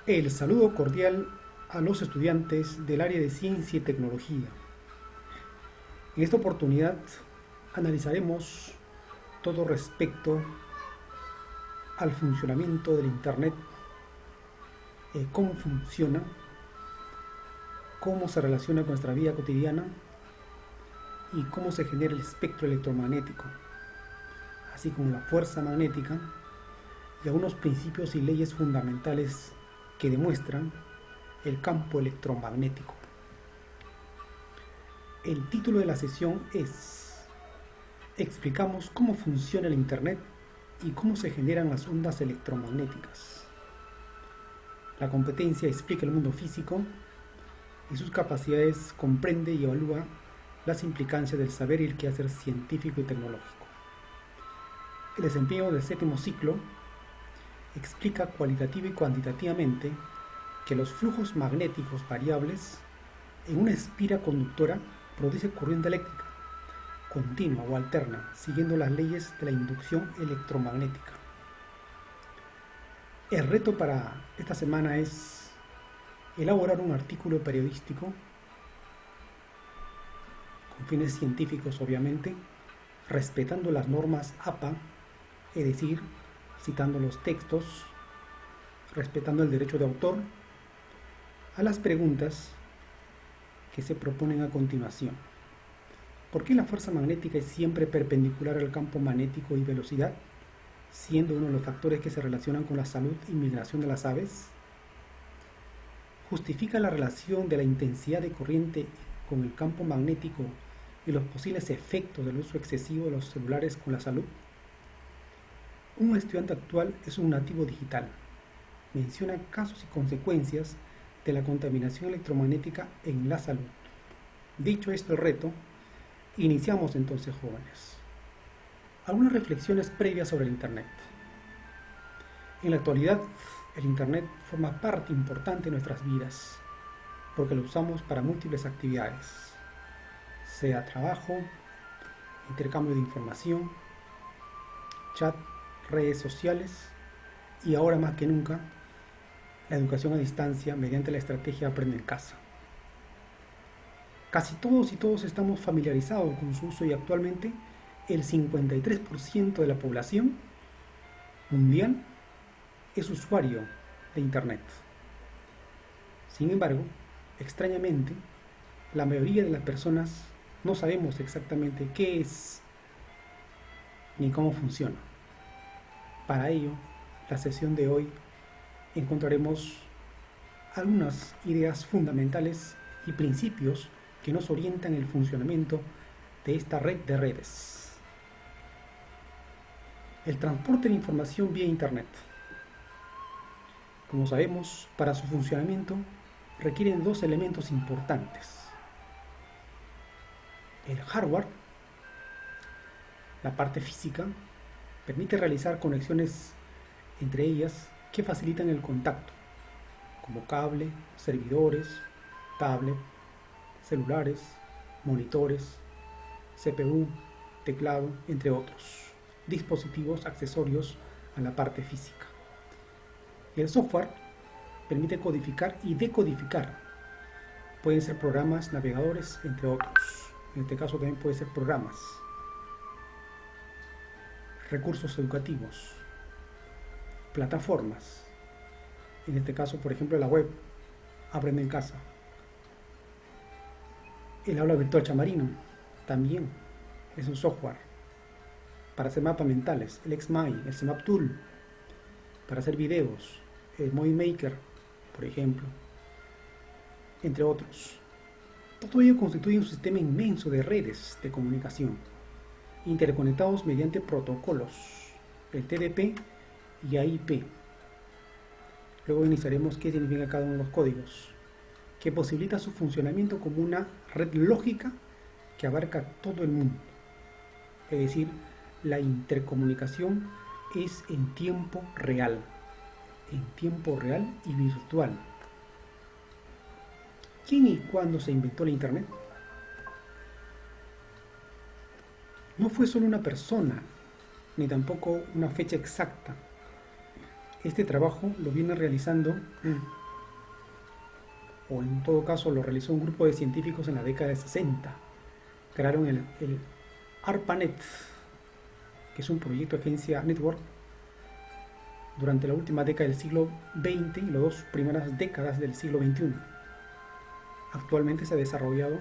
El saludo cordial a los estudiantes del área de Ciencia y Tecnología. En esta oportunidad analizaremos todo respecto al funcionamiento del Internet, cómo funciona, cómo se relaciona con nuestra vida cotidiana y cómo se genera el espectro electromagnético, así como la fuerza magnética y algunos principios y leyes fundamentales que demuestran el campo electromagnético. El título de la sesión es: explicamos cómo funciona el Internet y cómo se generan las ondas electromagnéticas. La competencia explica el mundo físico y sus capacidades, comprende y evalúa las implicancias del saber y el quehacer científico y tecnológico. El desempeño del séptimo ciclo explica cualitativa y cuantitativamente que los flujos magnéticos variables en una espira conductora produce corriente eléctrica continua o alterna, siguiendo las leyes de la inducción electromagnética. El reto para esta semana es elaborar un artículo periodístico con fines científicos, obviamente, respetando las normas APA, es decir, citando los textos, respetando el derecho de autor, a las preguntas que se proponen a continuación. ¿Por qué la fuerza magnética es siempre perpendicular al campo magnético y velocidad, siendo uno de los factores que se relacionan con la salud y migración de las aves? ¿Justifica la relación de la intensidad de corriente con el campo magnético y los posibles efectos del uso excesivo de los celulares con la salud? Un estudiante actual es un nativo digital. Menciona casos y consecuencias de la contaminación electromagnética en la salud. Dicho esto el reto, iniciamos entonces, jóvenes. Algunas reflexiones previas sobre el Internet. En la actualidad, el Internet forma parte importante de nuestras vidas, porque lo usamos para múltiples actividades, sea trabajo, intercambio de información, chat, redes sociales y ahora más que nunca, la educación a distancia mediante la estrategia Aprende en Casa. Casi todos y todos estamos familiarizados con su uso y actualmente el 53% de la población mundial es usuario de Internet. Sin embargo, extrañamente, la mayoría de las personas no sabemos exactamente qué es ni cómo funciona. Para ello, la sesión de hoy encontraremos algunas ideas fundamentales y principios que nos orientan el funcionamiento de esta red de redes. El transporte de información vía Internet. Como sabemos, para su funcionamiento requieren dos elementos importantes: el hardware, la parte física, permite realizar conexiones entre ellas que facilitan el contacto, como cable, servidores, tablet, celulares, monitores, CPU, teclado, entre otros dispositivos accesorios a la parte física. El software permite codificar y decodificar. Pueden ser programas, navegadores, entre otros. En este caso también pueden ser programas. Recursos educativos, plataformas, en este caso por ejemplo la web Aprende en Casa, el aula virtual Xamarino también es un software para hacer mapas mentales, el XMAI, el CMAP Tool para hacer videos, el Movie Maker por ejemplo, entre otros. Todo ello constituye un sistema inmenso de redes de comunicación interconectados mediante protocolos, el TDP y AIP. Luego iniciaremos qué significa cada uno de los códigos, que posibilita su funcionamiento como una red lógica que abarca todo el mundo. Es decir, la intercomunicación es en tiempo real y virtual. ¿Quién y cuándo se inventó el Internet? No fue solo una persona, ni tampoco una fecha exacta. Este trabajo lo viene realizando o en todo caso lo realizó un grupo de científicos en la década de 60. Crearon el ARPANET, que es un proyecto de agencia network durante la última década del siglo XX y las dos primeras décadas del siglo XXI. Actualmente se ha desarrollado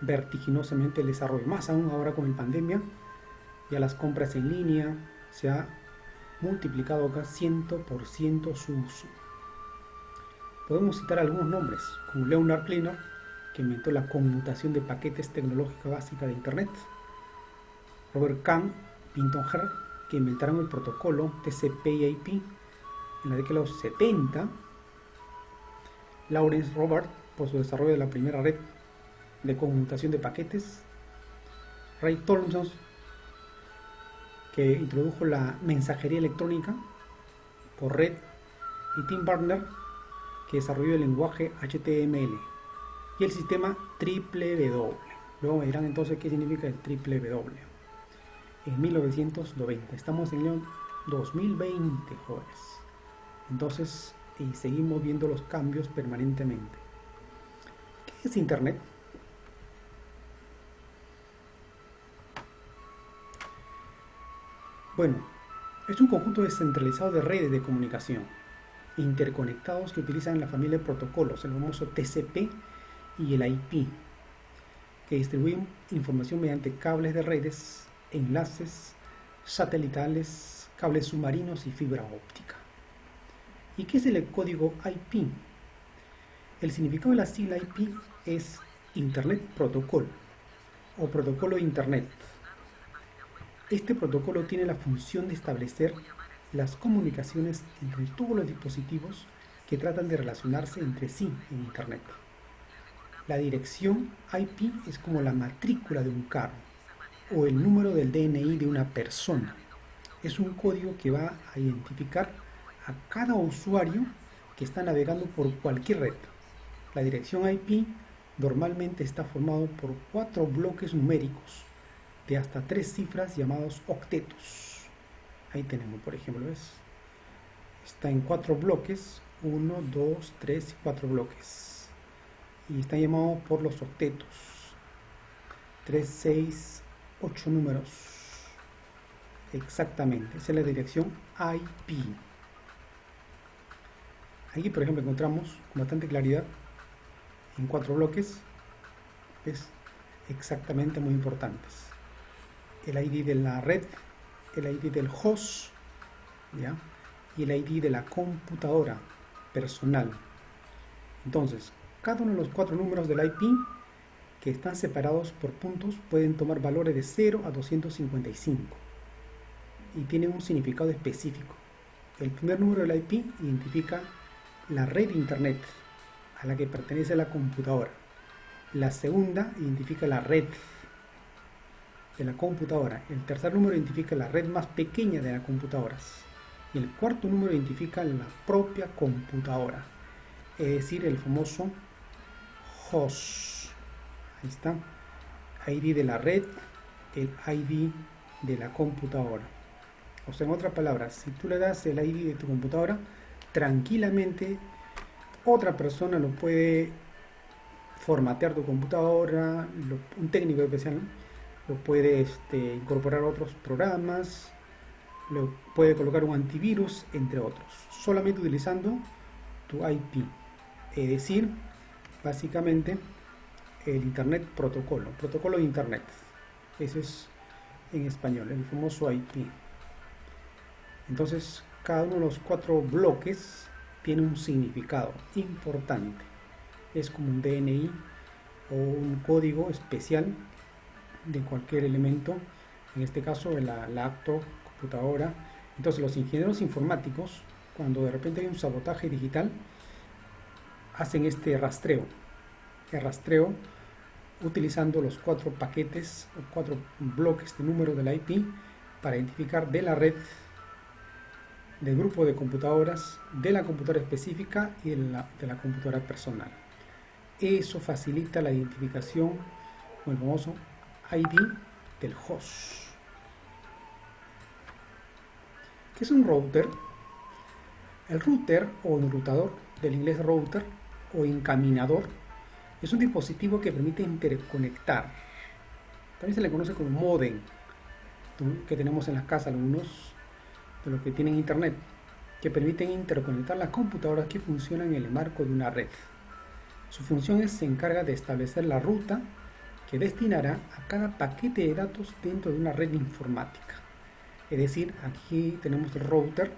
vertiginosamente el desarrollo, más aún ahora con la pandemia. Ya las compras en línea se ha multiplicado acá 100% su uso. Podemos citar algunos nombres, como Leonard Kliner, que inventó la conmutación de paquetes tecnológica básica de Internet; Robert Kahn, Vinton Herr, que inventaron el protocolo TCP/IP en la década de los 70; Lawrence Robert, por su desarrollo de la primera red de conmutación de paquetes; Ray Tomlinson, que introdujo la mensajería electrónica por red; y Tim Berners, que desarrolló el lenguaje HTML y el sistema www. Luego me dirán entonces qué significa el www. En 1990, estamos en el 2020, jóvenes. Entonces, y seguimos viendo los cambios permanentemente. ¿Qué es Internet? Bueno, es un conjunto descentralizado de redes de comunicación interconectados que utilizan la familia de protocolos, el famoso TCP y el IP, que distribuyen información mediante cables de redes, enlaces satelitales, cables submarinos y fibra óptica. ¿Y qué es el código IP? El significado de la sigla IP es Internet Protocol o Protocolo de Internet. Este protocolo tiene la función de establecer las comunicaciones entre todos los dispositivos que tratan de relacionarse entre sí en Internet. La dirección IP es como la matrícula de un carro o el número del DNI de una persona. Es un código que va a identificar a cada usuario que está navegando por cualquier red. La dirección IP normalmente está formado por 4 bloques numéricos de hasta 3 cifras llamados octetos. Ahí tenemos, por ejemplo, ¿ves? Está en 4 bloques, 1, 2, 3 y 4 bloques. Y está llamado por los octetos. 3, 6, 8 números. Exactamente, esa es la dirección IP. Aquí, por ejemplo, encontramos con bastante claridad en 4 bloques, ¿ves? Exactamente, muy importantes. El ID de la red, el ID del host, ¿ya? Y el ID de la computadora personal. Entonces, cada uno de los 4 números del IP, que están separados por puntos, pueden tomar valores de 0 a 255 y tienen un significado específico. El primer número del IP identifica la red de Internet a la que pertenece la computadora. La segunda identifica la red de la computadora. El tercer número identifica la red más pequeña de las computadoras. Y el cuarto número identifica la propia computadora, es decir, el famoso host. Ahí está. ID de la red, el ID de la computadora. O sea, en otras palabras, si tú le das el ID de tu computadora, tranquilamente otra persona lo puede formatear tu computadora, un técnico especial lo puede incorporar a otros programas, lo puede colocar un antivirus, entre otros, solamente utilizando tu IP, es decir, básicamente el Internet protocolo de Internet. Eso es en español, el famoso IP. Entonces, cada uno de los 4 bloques tiene un significado importante. Es como un DNI o un código especial de cualquier elemento, en este caso la laptop, computadora. Entonces los ingenieros informáticos, cuando de repente hay un sabotaje digital, hacen este rastreo, el rastreo utilizando los 4 paquetes o 4 bloques de número de la IP para identificar de la red, del grupo de computadoras, de la computadora específica y de la computadora personal. Eso facilita la identificación con el famoso ID del host. ¿Qué es un router? El router o enrutador, del inglés router o encaminador es un dispositivo que permite interconectar. También se le conoce como módem, que tenemos en las casas algunos de los que tienen internet, que permiten interconectar las computadoras que funcionan en el marco de una red. Su función se encarga de establecer la ruta que destinará a cada paquete de datos dentro de una red informática. Es decir, aquí tenemos el router.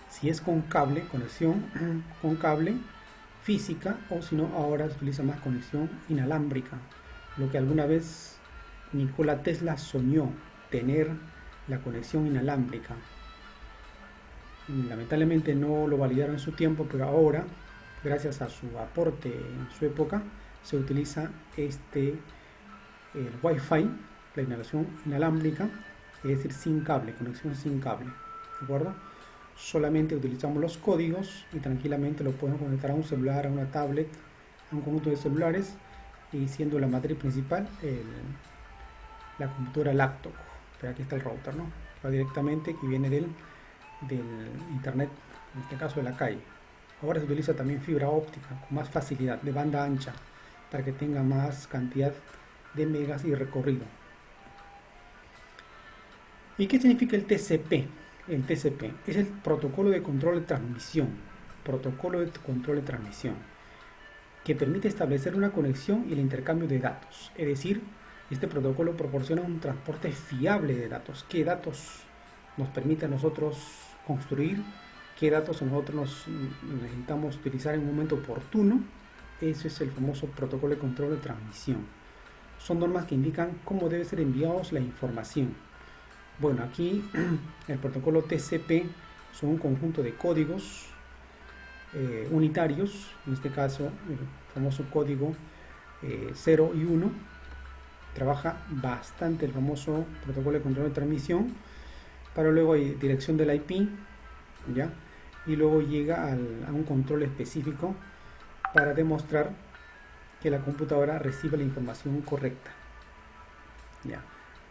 Si es con cable, conexión con cable física, o si no, ahora se utiliza más conexión inalámbrica, lo que alguna vez Nikola Tesla soñó, tener la conexión inalámbrica. Lamentablemente no lo validaron en su tiempo, pero ahora, gracias a su aporte en su época, se utiliza el Wi-Fi, la navegación inalámbrica, es decir, sin cable, conexión sin cable, ¿de acuerdo? Solamente utilizamos los códigos y tranquilamente lo podemos conectar a un celular, a una tablet, a un conjunto de celulares, y siendo la matriz principal la computadora laptop. Pero aquí está el router, ¿no? Que va directamente, que viene del internet, en este caso de la calle. Ahora se utiliza también fibra óptica con más facilidad, de banda ancha, para que tenga más cantidad de megas y recorrido. ¿Y qué significa el TCP? El TCP es el protocolo de control de transmisión, que permite establecer una conexión y el intercambio de datos. Es decir, este protocolo proporciona un transporte fiable de datos. ¿Qué datos nos permite a nosotros construir? ¿Qué datos nosotros necesitamos utilizar en un momento oportuno? Ese es el famoso protocolo de control de transmisión. Son normas que indican cómo debe ser enviados la información. Bueno, aquí el protocolo TCP son un conjunto de códigos unitarios, en este caso el famoso código 0 y 1. Trabaja bastante el famoso protocolo de control de transmisión, pero luego hay dirección del IP, ¿ya? Y luego llega a un control específico para demostrar que la computadora recibe la información correcta, ¿ya?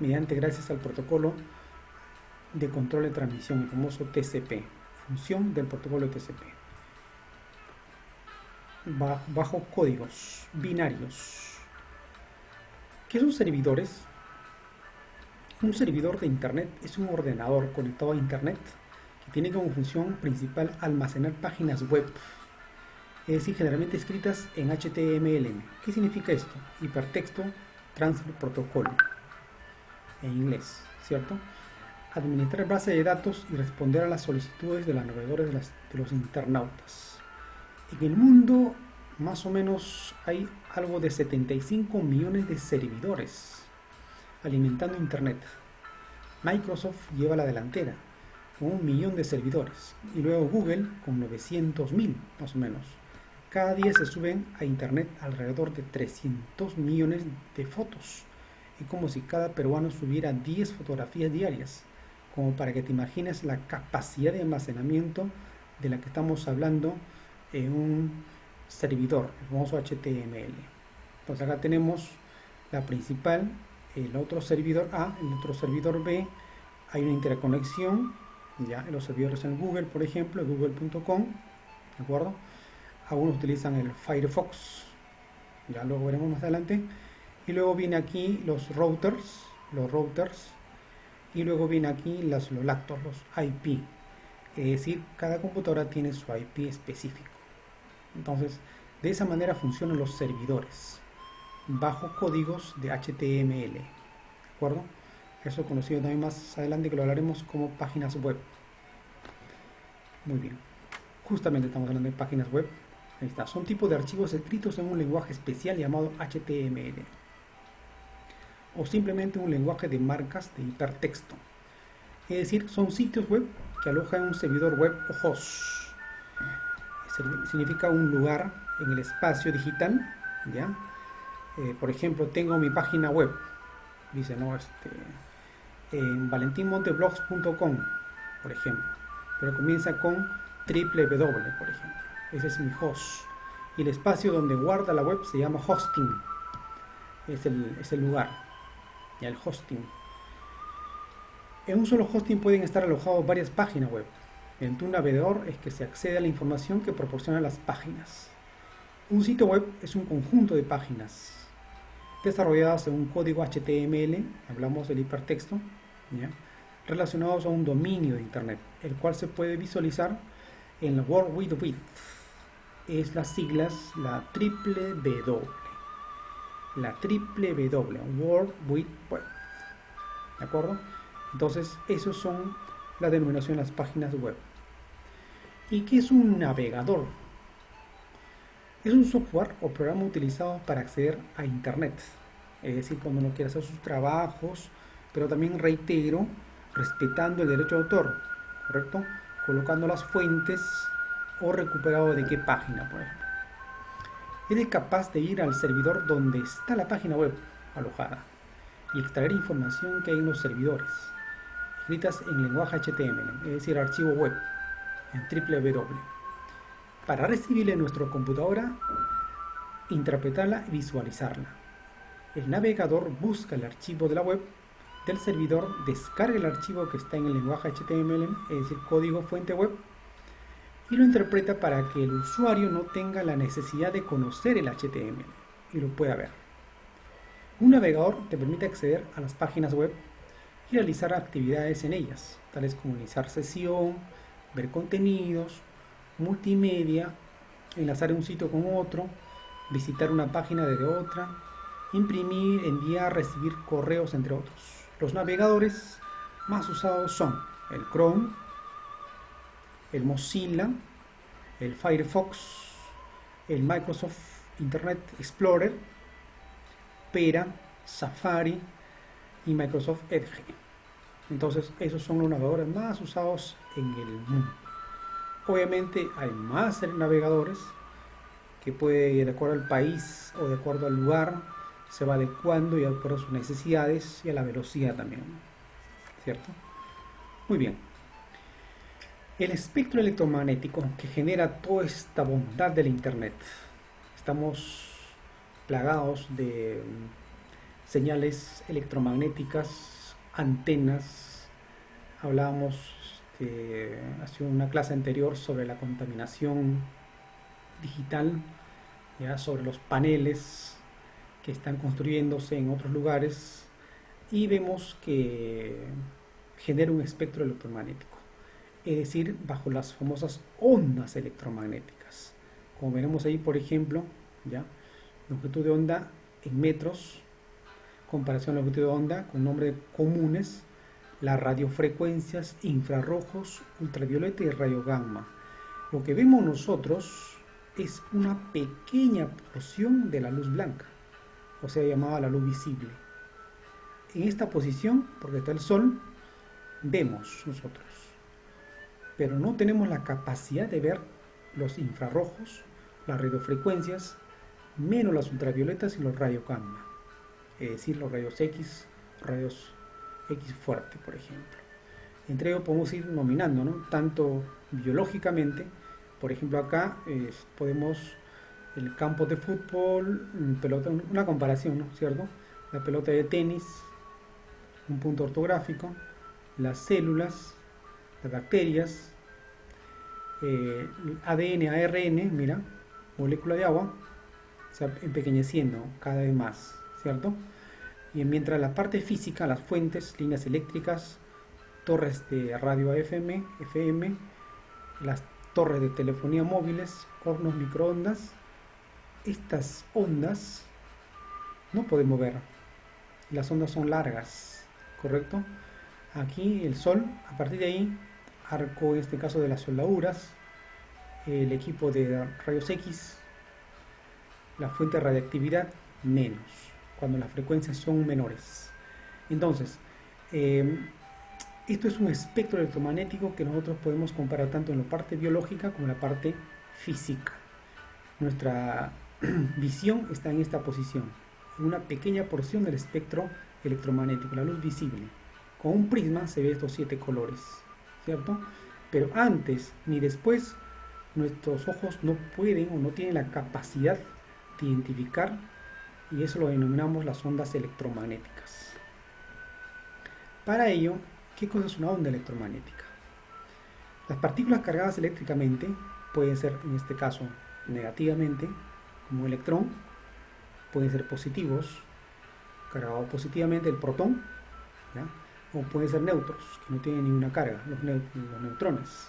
Mediante, gracias al protocolo de control de transmisión, el famoso TCP, función del protocolo de TCP. Bajo códigos binarios. ¿Qué son servidores? Un servidor de internet es un ordenador conectado a internet que tiene como función principal almacenar páginas web, es decir, generalmente escritas en HTML. ¿Qué significa esto? Hipertexto Transfer Protocol, en inglés, ¿cierto? Administrar base de datos y responder a las solicitudes de los navegadores de los internautas. En el mundo, más o menos, hay algo de 75 millones de servidores alimentando internet. Microsoft lleva la delantera con 1 millón de servidores, y luego Google con 900.000 más o menos. Cada día se suben a internet alrededor de 300 millones de fotos. Es como si cada peruano subiera 10 fotografías diarias, como para que te imagines la capacidad de almacenamiento de la que estamos hablando en un servidor, el famoso HTML. Entonces acá tenemos la principal, el otro servidor A, el otro servidor B. Hay una interconexión, ya en los servidores en Google, por ejemplo, google.com, ¿de acuerdo? Algunos utilizan el Firefox, ya luego veremos más adelante. Y luego viene aquí los routers, y luego viene aquí los laptops, los IP. Es decir, cada computadora tiene su IP específico. Entonces, de esa manera funcionan los servidores, bajo códigos de HTML, ¿de acuerdo? Eso conocido también más adelante, que lo hablaremos como páginas web. Muy bien, justamente estamos hablando de páginas web. Ahí está, son tipos de archivos escritos en un lenguaje especial llamado HTML, o simplemente un lenguaje de marcas de hipertexto. Es decir, son sitios web que alojan un servidor web o host. Significa un lugar en el espacio digital, ¿ya? Por ejemplo, tengo mi página web, dice, ¿no? En valentinmonteblogs.com, por ejemplo, pero comienza con www, por ejemplo. Ese es mi host, y el espacio donde guarda la web se llama hosting. Es el lugar, y el hosting. En un solo hosting pueden estar alojados varias páginas web. Mediante un navegador es que se accede a la información que proporcionan las páginas. Un sitio web es un conjunto de páginas desarrolladas en un código HTML, hablamos del hipertexto, ¿ya?, relacionados a un dominio de Internet, el cual se puede visualizar en la World Wide Web. Es las siglas, la triple W. La triple W, World Wide Web. ¿De acuerdo? Entonces, esos son la denominación de las páginas web. ¿Y qué es un navegador? Es un software o programa utilizado para acceder a Internet. Es decir, cuando uno quiere hacer sus trabajos, pero también, reitero, respetando el derecho de autor, ¿correcto? Colocando las fuentes o recuperado de qué página, por ejemplo. Eres capaz de ir al servidor donde está la página web alojada y extraer información que hay en los servidores, escritas en lenguaje HTML, es decir, archivo web, en www, para recibirla en nuestra computadora, interpretarla y visualizarla. El navegador busca el archivo de la web del servidor, descarga el archivo que está en el lenguaje HTML, es decir, código fuente web, y lo interpreta para que el usuario no tenga la necesidad de conocer el HTML y lo pueda ver. Un navegador te permite acceder a las páginas web y realizar actividades en ellas, tales como iniciar sesión, ver contenidos, multimedia, enlazar un sitio con otro, visitar una página desde otra, imprimir, enviar, recibir correos, entre otros. Los navegadores más usados son el Chrome, el Mozilla, el Firefox, el Microsoft Internet Explorer, Opera, Safari y Microsoft Edge. Entonces, esos son los navegadores más usados en el mundo. Obviamente hay más navegadores que puede, de acuerdo al país o de acuerdo al lugar, se va adecuando y de acuerdo a sus necesidades y a la velocidad también, ¿cierto? Muy bien. El espectro electromagnético que genera toda esta bondad del Internet. Estamos plagados de señales electromagnéticas, antenas. Hablábamos hace una clase anterior sobre la contaminación digital, ya, sobre los paneles que están construyéndose en otros lugares, y vemos que genera un espectro electromagnético, es decir, bajo las famosas ondas electromagnéticas. Como veremos ahí, por ejemplo, ya, longitud de onda en metros, comparación a longitud de onda con nombres comunes, las radiofrecuencias, infrarrojos, ultravioleta y rayo gamma. Lo que vemos nosotros es una pequeña porción de la luz blanca, o sea, llamada la luz visible. En esta posición, porque está el sol, vemos nosotros, pero no tenemos la capacidad de ver los infrarrojos, las radiofrecuencias, menos las ultravioletas y los rayos gamma, es decir, los rayos X, rayos X fuerte, por ejemplo. Entre ellos podemos ir nominando, ¿no?, tanto biológicamente. Por ejemplo, acá podemos el campo de fútbol, pelota, una comparación, ¿no?, ¿cierto? La pelota de tenis, un punto ortográfico, las células, las bacterias, ADN, ARN, mira, molécula de agua, se va empequeñeciendo cada vez más, ¿cierto? Y mientras la parte física, las fuentes, líneas eléctricas, torres de radio FM, las torres de telefonía móviles, hornos, microondas, estas ondas no podemos ver. Las ondas son largas, ¿correcto? Aquí el sol, a partir de ahí, arco en este caso de las soldaduras, el equipo de rayos X, la fuente de radiactividad, menos, cuando las frecuencias son menores. Entonces, esto es un espectro electromagnético que nosotros podemos comparar tanto en la parte biológica como en la parte física. Nuestra visión está en esta posición, en una pequeña porción del espectro electromagnético, la luz visible. Con un prisma se ve estos 7 colores, ¿cierto? Pero antes ni después nuestros ojos no pueden o no tienen la capacidad de identificar, y eso lo denominamos las ondas Las partículas cargadas eléctricamente pueden ser, en este caso, negativamente, como un electrón, pueden ser positivos, cargados positivamente el protón, ¿ya? O pueden ser neutros, que no tienen ninguna carga, los neutrones.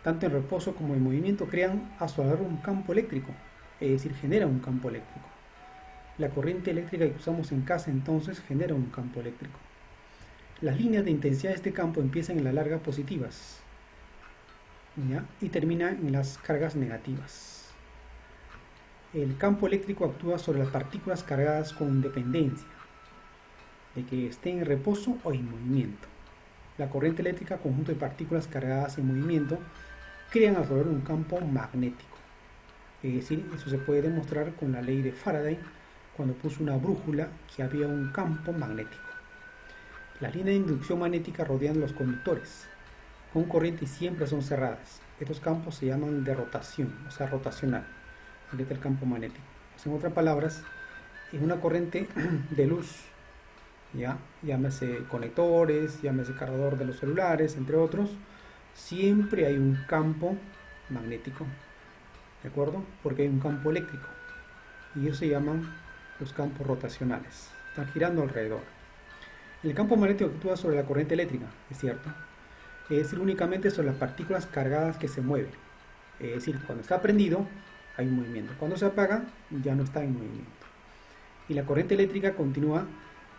Tanto en reposo como en movimiento crean a su alrededor un campo eléctrico, es decir, generan un campo eléctrico. La corriente eléctrica que usamos en casa entonces genera un campo eléctrico. Las líneas de intensidad de este campo empiezan en las largas positivas, ¿ya? Y terminan en las cargas negativas. El campo eléctrico actúa sobre las partículas cargadas con independencia de que estén en reposo o en movimiento. La corriente eléctrica, conjunto de partículas cargadas en movimiento, crean alrededor un campo magnético. Es decir, eso se puede demostrar con la ley de Faraday, cuando puso una brújula que había un campo magnético. Las líneas de inducción magnética rodean los conductores, con corriente y siempre son cerradas. Estos campos se llaman de rotación, o sea, rotacional. Aquí está el campo magnético. O sea, en otras palabras, en una corriente de luz, ¿ya? Llámese conectores, llámese cargador de los celulares, entre otros, siempre hay un campo magnético, ¿de acuerdo? Porque hay un campo eléctrico y ellos se llaman los campos rotacionales, están girando alrededor. El campo magnético actúa sobre la corriente eléctrica, es cierto, es decir, únicamente sobre las partículas cargadas que se mueven, es decir, cuando está prendido hay un movimiento, cuando se apaga ya no está en movimiento. Y la corriente eléctrica continúa,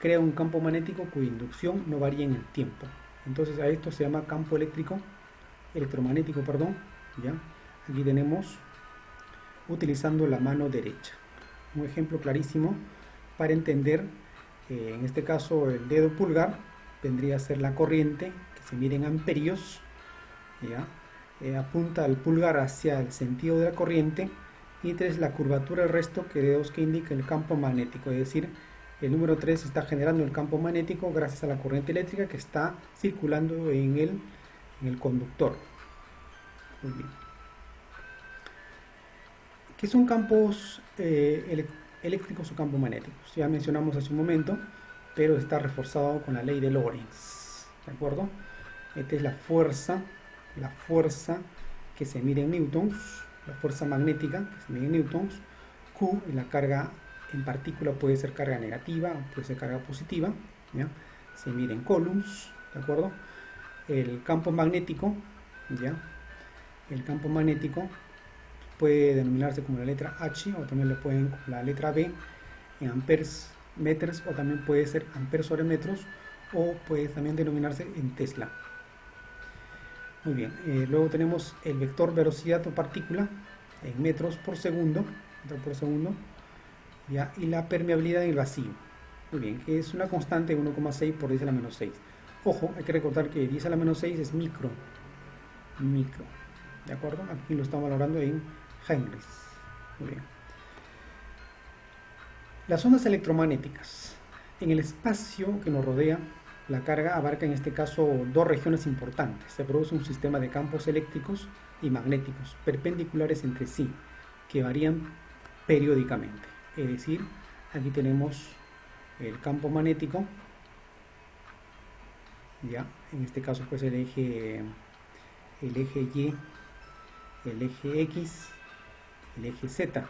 crea un campo magnético cuya inducción no varía en el tiempo. Entonces a esto se llama campo electromagnético, perdón, ¿ya? Aquí tenemos utilizando la mano derecha. Un ejemplo clarísimo para entender, en este caso el dedo pulgar vendría a ser la corriente que se mide en amperios, ¿ya? Apunta el pulgar hacia el sentido de la corriente y 3 la curvatura del resto que dedos que indica el campo magnético, es decir, el número 3 está generando el campo magnético gracias a la corriente eléctrica que está circulando en el conductor. Muy bien. ¿Qué son campos eléctricos o campos magnéticos? Ya mencionamos hace un momento, pero está reforzado con la ley de Lorentz, ¿de acuerdo? Esta es la fuerza que se mide en newtons, la fuerza magnética que se mide en newtons. Q, la carga en partícula puede ser carga negativa, puede ser carga positiva, ¿ya? Se mide en coulombs, ¿de acuerdo? El campo magnético, ¿ya? El campo magnético puede denominarse como la letra H, o también lo pueden como la letra B, en amperes, metros, o también puede ser amperes sobre metros, o puede también denominarse en Tesla. Muy bien, luego tenemos el vector velocidad o partícula en metros por segundo, ¿ya? Y la permeabilidad en el vacío. Muy bien, que es una constante de 1,6 por 10 a la menos 6. Ojo, hay que recordar que 10 a la menos 6 es micro, ¿de acuerdo? Aquí lo estamos valorando en henries. Muy bien. Las ondas electromagnéticas. En el espacio que nos rodea, la carga abarca en este caso dos regiones importantes. Se produce un sistema de campos eléctricos y magnéticos perpendiculares entre sí, que varían periódicamente. Es decir, aquí tenemos el campo magnético, ya, en este caso pues el eje Y, el eje X, el eje Z,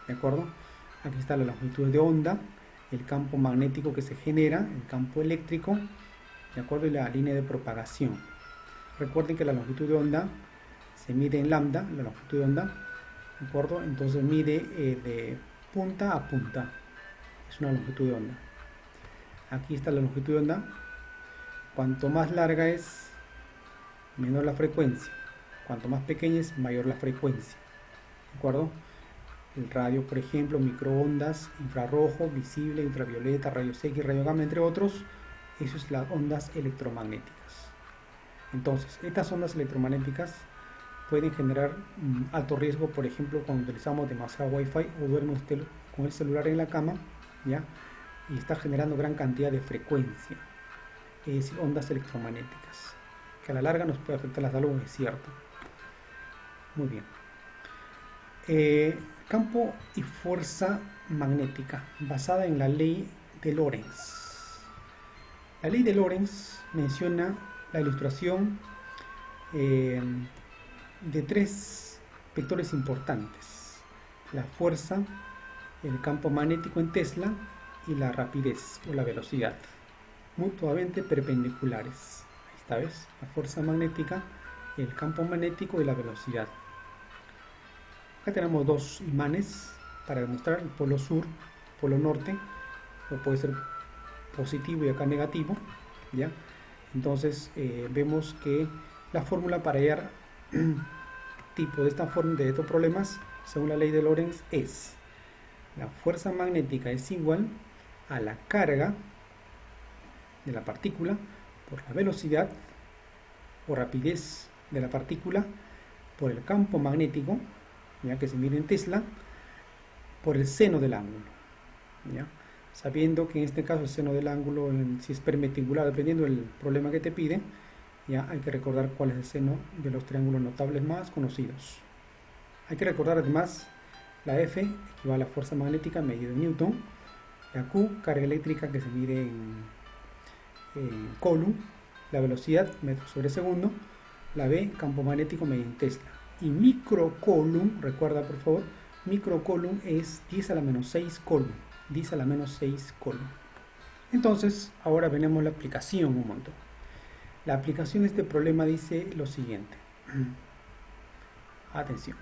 ¿de acuerdo? Aquí está la longitud de onda, el campo magnético que se genera, el campo eléctrico, ¿de acuerdo? Y la línea de propagación. Recuerden que la longitud de onda se mide en lambda, la longitud de onda, ¿de acuerdo? Entonces mide de punta a punta, es una longitud de onda. Aquí está la longitud de onda. Cuanto más larga es, menor la frecuencia. Cuanto más pequeña es, mayor la frecuencia, ¿de acuerdo? El radio, por ejemplo, microondas, infrarrojo, visible, ultravioleta, rayos X, rayos gamma, entre otros, eso es las ondas electromagnéticas. Entonces, estas ondas electromagnéticas pueden generar alto riesgo, por ejemplo, cuando utilizamos demasiado Wi-Fi o duerme usted con el celular en la cama, ¿ya? Y está generando gran cantidad de frecuencia, es decir, ondas electromagnéticas, que a la larga nos puede afectar la salud, es cierto. Muy bien. Campo y fuerza magnética, basada en la ley de Lorentz. La ley de Lorentz menciona la ilustración eh, de tres vectores importantes: la fuerza, el campo magnético en Tesla y la rapidez o la velocidad, mutuamente perpendiculares. Ahí está, ¿ves? La fuerza magnética, el campo magnético y la velocidad. Acá tenemos dos imanes para demostrar el polo sur, polo norte, o puede ser positivo y acá negativo, ¿ya? Entonces vemos que la fórmula para hallar tipo de esta forma de estos problemas, según la ley de Lorentz, es: la fuerza magnética es igual a la carga de la partícula por la velocidad o rapidez de la partícula por el campo magnético, ya que se mide en Tesla, por el seno del ángulo, ¿ya? Sabiendo que en este caso el seno del ángulo, si es perpendicular, dependiendo del problema que te pide, ya hay que recordar cuál es el seno de los triángulos notables más conocidos. Hay que recordar además la F equivale a fuerza magnética medida en Newton, la Q carga eléctrica que se mide en Coulomb, la velocidad metros sobre segundo, la B campo magnético medido en Tesla. Y microcoulomb, recuerda por favor, microcoulomb es 10 a la menos 6 coulomb, 10 a la menos 6 coulomb. Entonces, ahora veremos la aplicación un montón. La aplicación de este problema dice lo siguiente. Atención.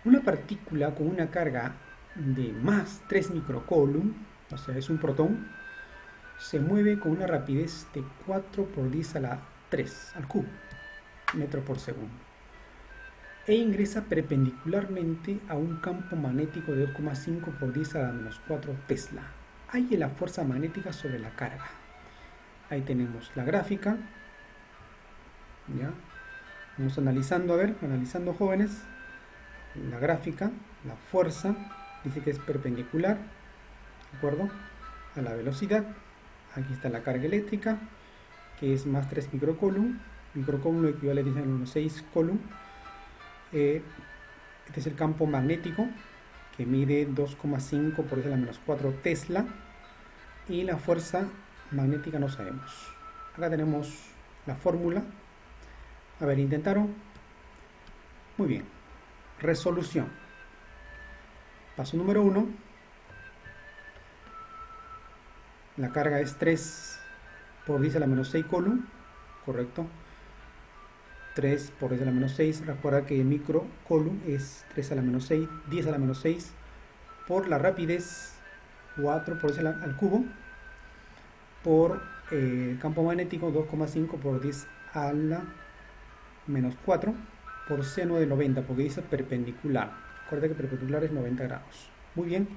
Una partícula con una carga de más 3 microcoulomb, o sea, es un protón, se mueve con una rapidez de 4 por 10 a la 3 al cubo, metro por segundo, e ingresa perpendicularmente a un campo magnético de 2,5 por 10 a la menos 4 Tesla. Halle la fuerza magnética sobre la carga. Ahí tenemos la gráfica, ¿ya? Vamos analizando, a ver, analizando, jóvenes. La gráfica, la fuerza, dice que es perpendicular, ¿de acuerdo?, a la velocidad. Aquí está la carga eléctrica, que es más 3 microcoulomb. Microcoulomb equivale a 10 a la menos 6 coulomb. Este es el campo magnético, que mide 2,5 por 10 a la menos 4 Tesla. Y la fuerza magnética no sabemos. Acá tenemos la fórmula. A ver, intentaron. Muy bien. Resolución. Paso número 1. La carga es 3 por 10 a la menos 6 coulomb. Correcto. 3 por 10 a la menos 6. Recuerda que el microcoulomb es 3 a la menos 6, 10 a la menos 6 por la rapidez 4 por 10 al cubo por campo magnético 2,5 por 10 a la menos 4 por seno de 90, porque dice perpendicular. Recuerda que perpendicular es 90 grados. Muy bien.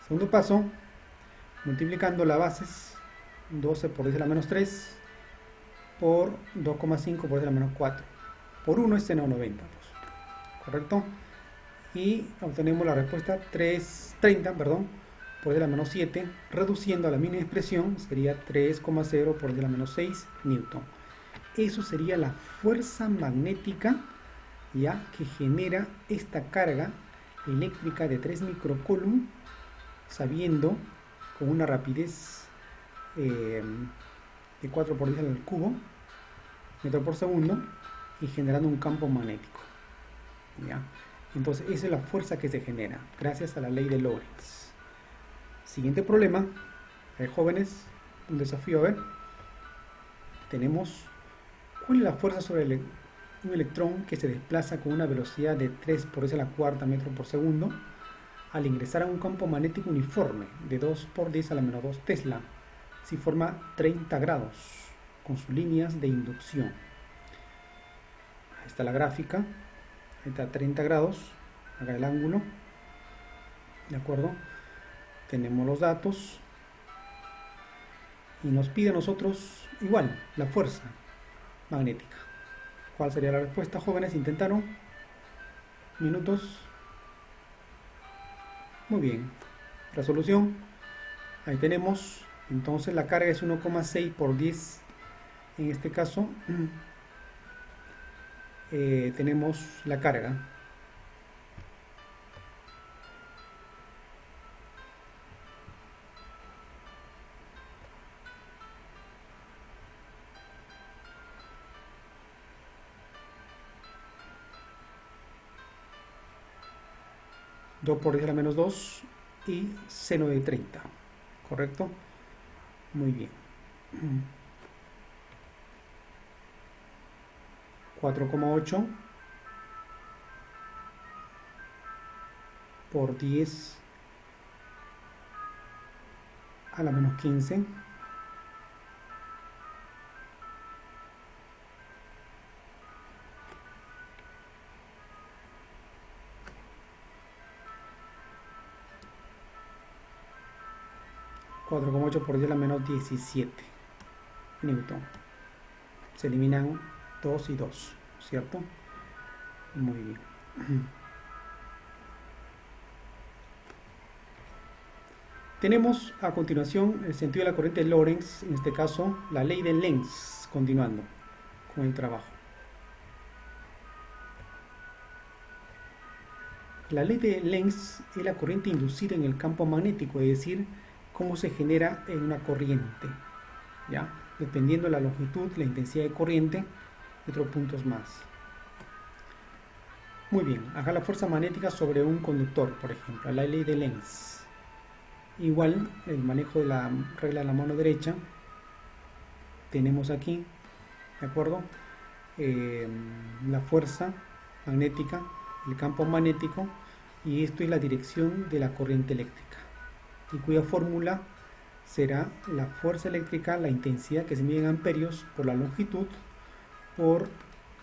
Segundo paso, multiplicando las bases, 12 por 10 a la menos 3 por 2,5 por 10 a la menos 4 por 1 es seno de 90, pues. ¿Correcto? Y obtenemos la respuesta 30, perdón, por 10 a la menos 7, reduciendo a la mínima expresión, sería 3,0 por 10 a la menos 6 newton. Eso sería la fuerza magnética, ya, que genera esta carga eléctrica de 3 microcoulomb, sabiendo con una rapidez de 4 por 10 al cubo metro por segundo y generando un campo magnético, ¿ya? Entonces esa es la fuerza que se genera gracias a la ley de Lorentz. Siguiente problema, jóvenes, un desafío. A ver, tenemos: ¿cuál es la fuerza sobre un electrón que se desplaza con una velocidad de 3 por 10 a la cuarta metro por segundo al ingresar a un campo magnético uniforme de 2 por 10 a la menos 2 Tesla, si forma 30 grados con sus líneas de inducción? Ahí está la gráfica. Ahí está 30 grados, acá el ángulo, ¿de acuerdo? Tenemos los datos y nos pide a nosotros igual la fuerza magnética. ¿Cuál sería la respuesta, jóvenes? ¿Intentaron? Minutos. Muy bien. Resolución. Ahí tenemos. Entonces la carga es 1,6 por 10. En este caso tenemos la carga. 2 por 10 a la menos 2 y seno de 30, ¿correcto? Muy bien. 4,8 por 10 a la menos 15. ...4,8 por 10 a la menos 17 newton. Se eliminan 2 y 2, ¿cierto? Muy bien. Tenemos a continuación el sentido de la corriente de Lorentz, en este caso la ley de Lenz, continuando con el trabajo. La ley de Lenz es la corriente inducida en el campo magnético, es decir, cómo se genera en una corriente, ¿ya? Dependiendo de la longitud, la intensidad de corriente y otros puntos más. Muy bien, acá la fuerza magnética sobre un conductor, por ejemplo, la ley de Lenz. Igual, el manejo de la regla de la mano derecha, tenemos aquí, ¿de acuerdo? La fuerza magnética, el campo magnético, y esto es la dirección de la corriente eléctrica, y cuya fórmula será la fuerza eléctrica, la intensidad que se mide en amperios, por la longitud, por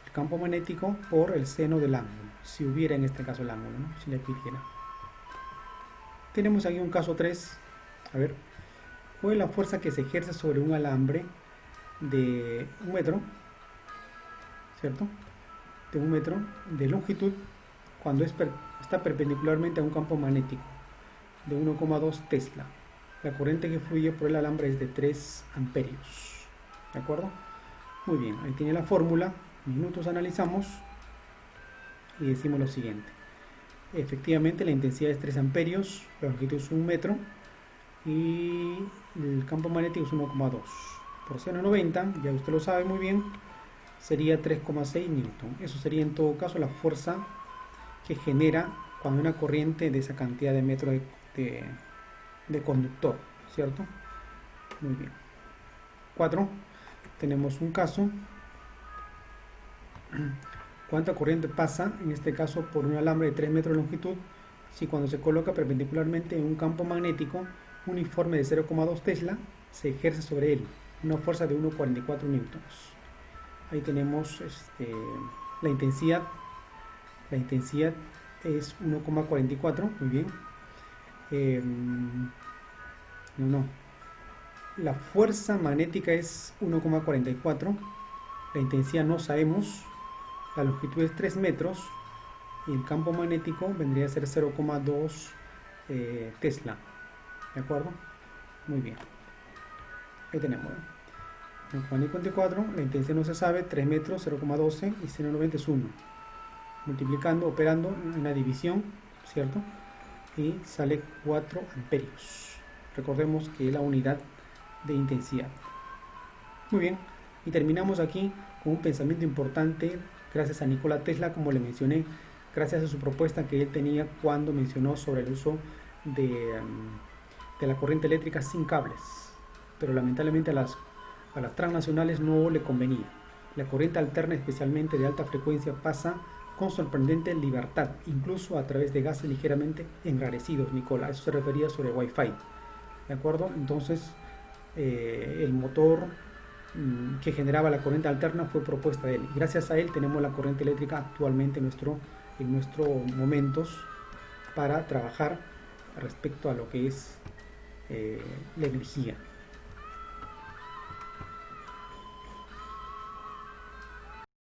el campo magnético, por el seno del ángulo, si hubiera en este caso el ángulo, ¿no? Si le pidiera. Tenemos aquí un caso 3, a ver, ¿cuál es la fuerza que se ejerce sobre un alambre de 1 metro, ¿cierto? De 1 metro de longitud cuando está perpendicularmente a un campo magnético de 1,2 Tesla. La corriente que fluye por el alambre es de 3 amperios, ¿de acuerdo? Muy bien, ahí tiene la fórmula, minutos analizamos y decimos lo siguiente. Efectivamente la intensidad es 3 amperios, la longitud es 1 metro y el campo magnético es 1,2. Por seno 90, ya usted lo sabe muy bien, sería 3,6 newton. Eso sería en todo caso la fuerza que genera cuando una corriente de esa cantidad de metros de conductor, ¿cierto? Muy bien. 4. Tenemos un caso. ¿Cuánta corriente pasa, en este caso, por un alambre de 3 metros de longitud si cuando se coloca perpendicularmente en un campo magnético uniforme de 0,2 Tesla se ejerce sobre él una fuerza de 1,44 newtons? Ahí tenemos la intensidad. La intensidad es 1,44, muy bien. La fuerza magnética es 1,44. La intensidad no sabemos. La longitud es 3 metros y el campo magnético vendría a ser 0,2 Tesla, ¿de acuerdo? Muy bien, ahí tenemos 1,44, la intensidad no se sabe, 3 metros, 0,12 y seno 90 es 1. Multiplicando, operando en la división, ¿cierto? Y sale 4 amperios. Recordemos que es la unidad de intensidad. Muy bien, y terminamos aquí con un pensamiento importante gracias a Nikola Tesla, como le mencioné, gracias a su propuesta que él tenía cuando mencionó sobre el uso de la corriente eléctrica sin cables, pero lamentablemente a las transnacionales no le convenía. La corriente alterna, especialmente de alta frecuencia, pasa con sorprendente libertad, incluso a través de gases ligeramente enrarecidos. Nikola, eso se refería sobre Wi-Fi, ¿de acuerdo? Entonces el motor que generaba la corriente alterna fue propuesta de él. Gracias a él tenemos la corriente eléctrica actualmente en nuestros momentos para trabajar respecto a lo que es la energía.